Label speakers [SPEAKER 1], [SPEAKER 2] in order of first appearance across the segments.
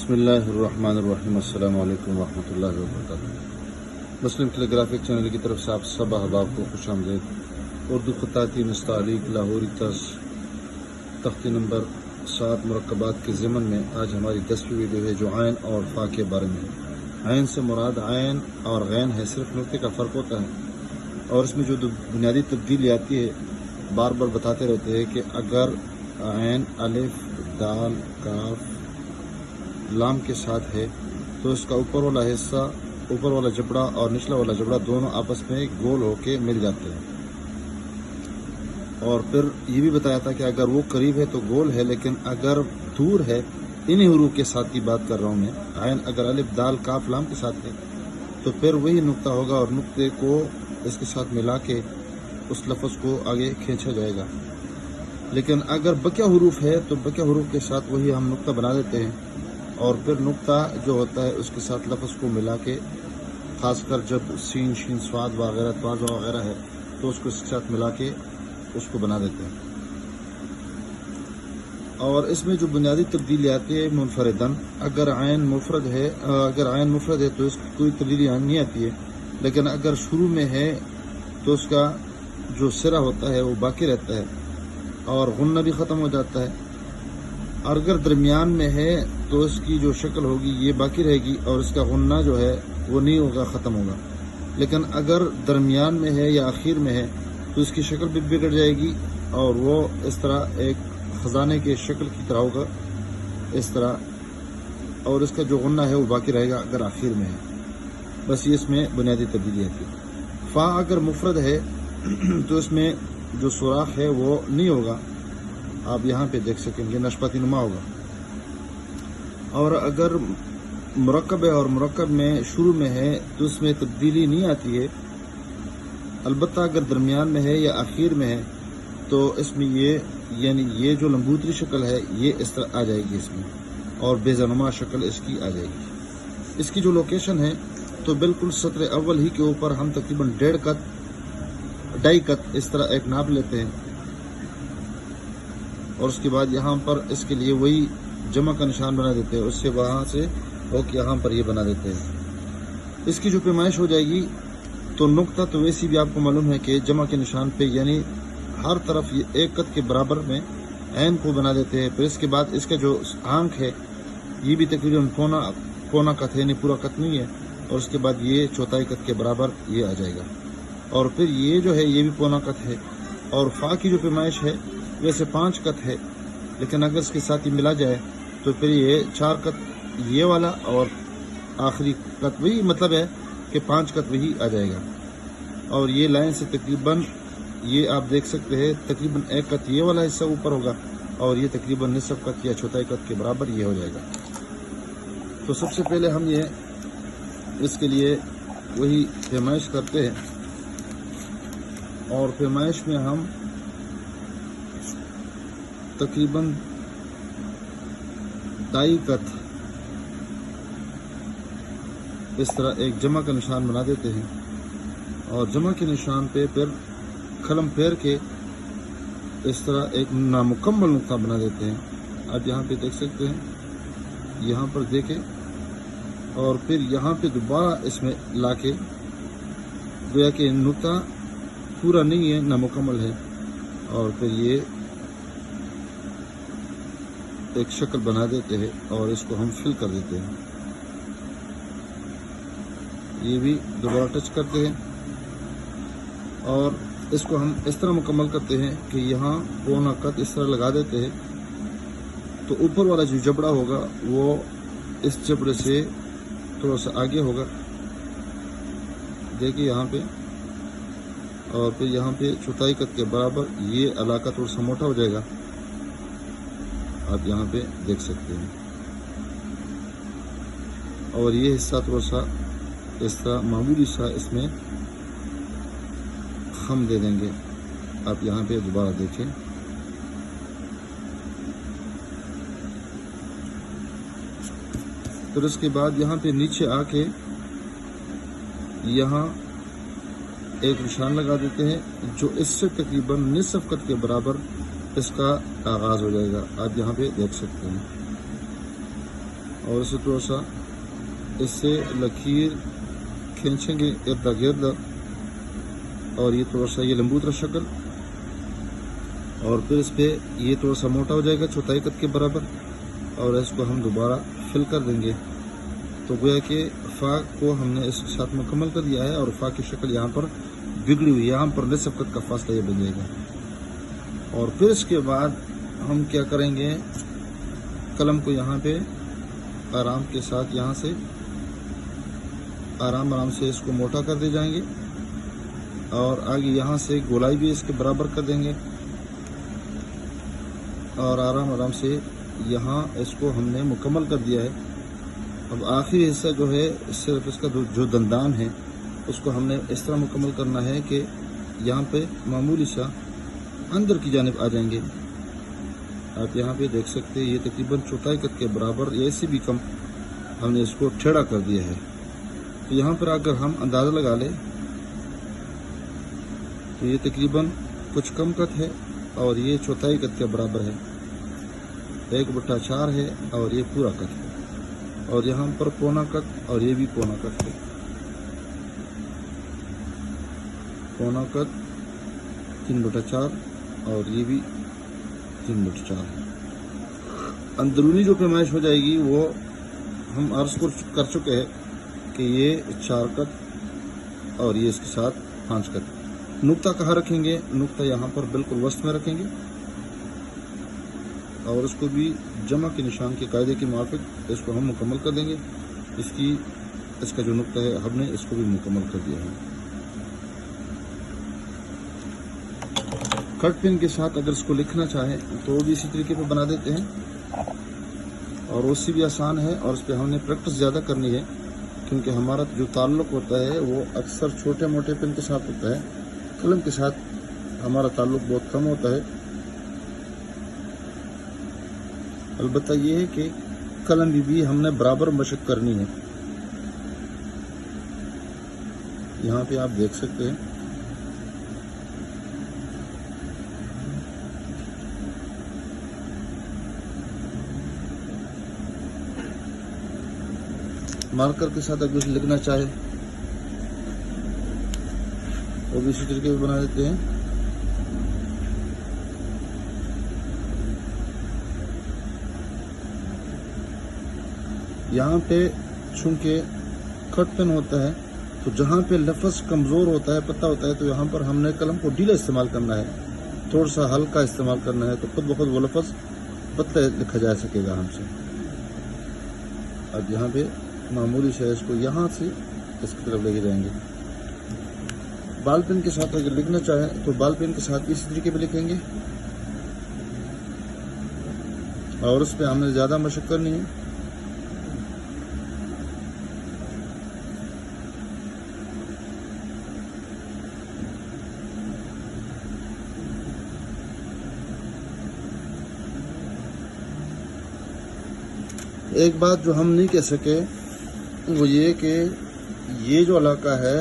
[SPEAKER 1] बिस्मिल्लाहिर्रहमानिर्रहीम। अस्सलाम वालेकुम रहमतुल्लाहि व बरकातुहू। मुस्लिम टेलीग्राफिक चैनल की तरफ से आप सब अहबाब को खुशामदीद। उर्दू ख़ताती नस्तालीक लाहौरी तर्ज तख्ती नंबर 7 मुरक्कबात के ज़िमन में आज हमारी 10वीं वीडियो है जो आयन और फ़ा के बारे में है। आयन से मुराद आयन और गैन है, सिर्फ नुक्ते का फ़र्क होता है और इसमें जो बुनियादी तब्दीली आती है बार बार बताते रहते हैं कि अगर आयन अलिफ दाल काफ लाम के साथ है तो इसका ऊपर वाला हिस्सा, ऊपर वाला जबड़ा और निचला वाला जबड़ा दोनों आपस में गोल होके मिल जाते हैं। और फिर ये भी बताया था कि अगर वो करीब है तो गोल है, लेकिन अगर दूर है, इन्हीं हुरूफ के साथ की बात कर रहा हूँ मैं, आयन अगर अलिफ दाल काफ लाम के साथ है तो फिर वही नुक्ता होगा और नुक्ते को इसके साथ मिला के उस लफ्ज़ को आगे खींचा जाएगा। लेकिन अगर बकिया हुरूफ है तो बकिया हुरूफ के साथ वही हम नुक्ता बना देते हैं और फिर नुक्ता जो होता है उसके साथ लफ्ज़ को मिला के, ख़ासकर जब सीन शीन स्वाद वगैरह तवाज़ा वगैरह है तो उसको इसके साथ मिला के उसको बना देते हैं। और इसमें जो बुनियादी तब्दीली आती है मुनफरदन, अगर आयन मुफरद है तो इसकी कोई तब्दीली नहीं आती है, लेकिन अगर शुरू में है तो उसका जो सिरा होता है वो बाकी रहता है और गुन्ना भी ख़त्म हो जाता है। और अगर दरमियान में है तो इसकी जो शक्ल होगी ये बाकी रहेगी और इसका गुन्ना जो है वो नहीं होगा, ख़त्म होगा। लेकिन अगर दरमियान में है या आखिर में है तो इसकी शक्ल भी बिगड़ जाएगी और वो इस तरह एक ख़जाने के शक्ल की तरह होगा, इस तरह, और इसका जो गुन्ना है वो बाकी रहेगा अगर आखिर में है। बस ये इसमें बुनियादी तब्दीली है। फ़ा अगर मुफरद है तो इसमें जो सुराख है वो नहीं होगा, आप यहाँ पे देख सकेंगे नशपाती नुमा होगा। और अगर मुरक्कब है और मुरक्कब में शुरू में है तो इसमें तब्दीली नहीं आती है, अलबत्ता अगर दरमियान में है या आखिर में है तो इसमें ये यानी ये जो लंबूतरी शक्ल है ये इस तरह आ जाएगी इसमें और बेज़नुमा शक्ल इसकी आ जाएगी। इसकी जो लोकेशन है तो बिल्कुल सत्र अव्वल ही के ऊपर हम तकरीबन 1.5 कत इस तरह एक नाप लेते हैं और उसके बाद यहाँ पर इसके लिए वही जमा का निशान बना देते हैं, उससे वहाँ से होकर यहाँ पर ये बना देते हैं। इसकी जो पैमाइश हो जाएगी तो नुक्ता तो वैसे भी आपको मालूम है कि जमा के निशान पे यानी हर तरफ ये 1 कत के बराबर में ऐन को बना देते हैं। फिर इसके बाद इसका जो आंख है ये भी तकरीबन पौना कत है, नहीं पूरा कत नहीं है, और उसके बाद ये चौथाई कत के बराबर ये आ जाएगा और फिर ये जो है ये भी पौना कत है। और फ़ा की जो पैमाइश है वैसे 5 कत है, लेकिन अगर इसके साथ ही मिला जाए तो फिर ये 4 कत ये वाला और आखिरी कत वही, मतलब है कि 5 कत वही आ जाएगा। और ये लाइन से तकरीबन ये आप देख सकते हैं तकरीबन 1 कत ये वाला हिस्सा ऊपर होगा और ये तकरीबन निसफ कत या चौथाई कत के बराबर ये हो जाएगा। तो सबसे पहले हम ये इसके लिए वही पैमाइश करते हैं और पैमाइश में हम तकरीबन 2.5 कत इस तरह एक जमा का निशान बना देते हैं और जमा के निशान पे फिर कलम फेर के इस तरह एक नामुकम्मल नुक्ता बना देते हैं। आप यहाँ पे देख सकते हैं, यहाँ पर देखें, और फिर यहाँ पे दोबारा इसमें लाके गोया कि नुक्ता पूरा नहीं है, नामुकम्मल है, और फिर ये एक शक्ल बना देते हैं और इसको हम फिल कर देते हैं। ये भी दोबारा टच करते हैं और इसको हम इस तरह मुकम्मल करते हैं कि यहाँ पौना कत इस तरह लगा देते हैं तो ऊपर वाला जो जबड़ा होगा वो इस जबड़े से थोड़ा सा आगे होगा, देखिए यहाँ पे, और फिर यहाँ पे चौथाई कत के बराबर ये इलाका थोड़ा सा मोटा हो जाएगा, आप यहाँ पे देख सकते हैं। और ये हिस्सा थोड़ा सा इस तरह मामूली सा इसमें हम दे देंगे, आप यहाँ पे दोबारा देखें। फिर उसके बाद यहाँ पे नीचे आके यहाँ एक निशान लगा देते हैं जो इससे तकरीबन निसफ कत के बराबर इसका आगाज़ हो जाएगा, आप यहाँ पे देख सकते हैं। اور اسے تھوڑا سا اس سے لکیر کھینچیں گے ارد گرد، اور یہ تھوڑا سا یہ لمبوترا شکل، اور پھر اس پہ یہ تھوڑا سا موٹا ہو جائے گا چوتھائی قد کے برابر، اور اس کو ہم دوبارہ فل کر دیں گے۔ تو گویا کہ فا کو ہم نے اس کے ساتھ مکمل کر دیا ہے، اور فا کی شکل یہاں پر بگڑی ہوئی ہے، یہاں پر نصف قد کا فاصلہ یہ بن جائے گا۔ اور پھر اس کے بعد ہم کیا کریں گے، قلم کو یہاں پہ آرام کے ساتھ یہاں سے آرام سے اس کو موٹا کر دے جائیں گے، اور آگے یہاں سے گولائی بھی اس کے برابر کر دیں گے، اور آرام سے یہاں اس کو ہم نے مکمل کر دیا ہے۔ اب آخری حصہ جو ہے صرف اس کا جو دندان ہے اس کو ہم نے اس طرح مکمل کرنا ہے کہ یہاں پہ معمولی سا اندر کی جانب آ جائیں گے۔ آپ یہاں پہ دیکھ سکتے ہیں یہ تقریباً چوتھائی قد کے برابر یا اس سے بھی کم ہم نے اس کو ٹھیڑا کر دیا ہے۔ تو یہاں پر اگر ہم اندازہ لگا لیں تو یہ تقریباً کچھ کم قد ہے، اور یہ چوتھائی قد کے برابر ہے، 1/4 ہے، اور یہ پورا قد ہے، اور یہاں پر پونا قد، اور یہ بھی پونا قد ہے، پونا قد 3/4، اور یہ بھی 3/4 ہے۔ اندرونی جو پیمائش ہو جائے گی وہ ہم عرض کر چکے ہیں کہ یہ 4 قد، اور یہ اس کے ساتھ 5 قد۔ نقطہ کہاں رکھیں گے؟ نقطہ یہاں پر بالکل وسط میں رکھیں گے، اور اس کو بھی جمع کے نشان کے قاعدے کے موافق اس کو ہم مکمل کر دیں گے۔ اس کا جو نقطہ ہے ہم نے اس کو بھی مکمل کر دیا ہے۔ کٹ پین کے ساتھ اگر اس کو لکھنا چاہیں تو وہ بھی اسی طریقے پہ بنا دیتے ہیں، اور اس سے بھی آسان ہے، اور اس پہ ہم نے پریکٹس زیادہ کرنی ہے، کیونکہ ہمارا جو تعلق ہوتا ہے وہ اکثر چھوٹے موٹے پین کے ساتھ ہوتا ہے، قلم کے ساتھ ہمارا تعلق بہت کم ہوتا ہے۔ البتہ یہ ہے کہ قلم بھی ہم نے برابر مشق کرنی ہے۔ یہاں پہ آپ دیکھ سکتے ہیں مارکر کے ساتھ اگر لکھنا چاہے وہ بھی اسی طریقے سے بنا دیتے ہیں۔ یہاں پہ چونکہ کٹ پین ہوتا ہے تو جہاں پہ لفظ کمزور ہوتا ہے، پتہ ہوتا ہے، تو یہاں پر ہم نے قلم کو ڈھیلا استعمال کرنا ہے، تھوڑا سا ہلکا استعمال کرنا ہے، تو خود بخود وہ لفظ پتہ لکھا جا سکے گا ہم سے۔ اب یہاں پہ معمولی سے اس کو یہاں سے اس کی طرف لے کے جائیں گے۔ بال پین کے ساتھ اگر لکھنا چاہیں تو بال پین کے ساتھ اسی طریقے پہ لکھیں گے، اور اس پہ ہم نے زیادہ مشق کرنی ہے۔ ایک بات جو ہم نہیں کہہ سکے وہ یہ کہ یہ جو علاقہ ہے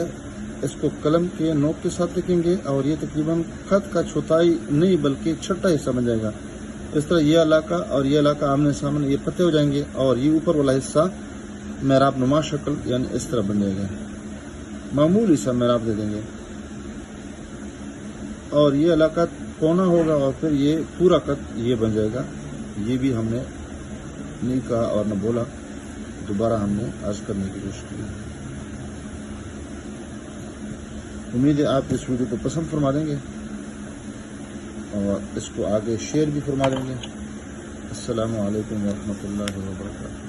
[SPEAKER 1] اس کو قلم کے نوک کے ساتھ لکھیں گے، اور یہ تقریباً خط کا چوتھائی نہیں بلکہ چھٹا حصہ بن جائے گا۔ اس طرح یہ علاقہ اور یہ علاقہ آمنے سامنے یہ پتے ہو جائیں گے، اور یہ اوپر والا حصہ محراب نما شکل یعنی اس طرح بن جائے گا، معمولی سا محراب دے دیں گے، اور یہ علاقہ کونا ہوگا، اور پھر یہ پورا قد یہ بن جائے گا۔ یہ بھی ہم نے نہیں کہا اور نہ بولا، دوبارہ ہم نے عرض کرنے کی کوشش کی۔ امید ہے آپ اس ویڈیو کو پسند فرما دیں گے اور اس کو آگے شیئر بھی فرما دیں گے۔ السلام علیکم ورحمۃ اللہ وبرکاتہ۔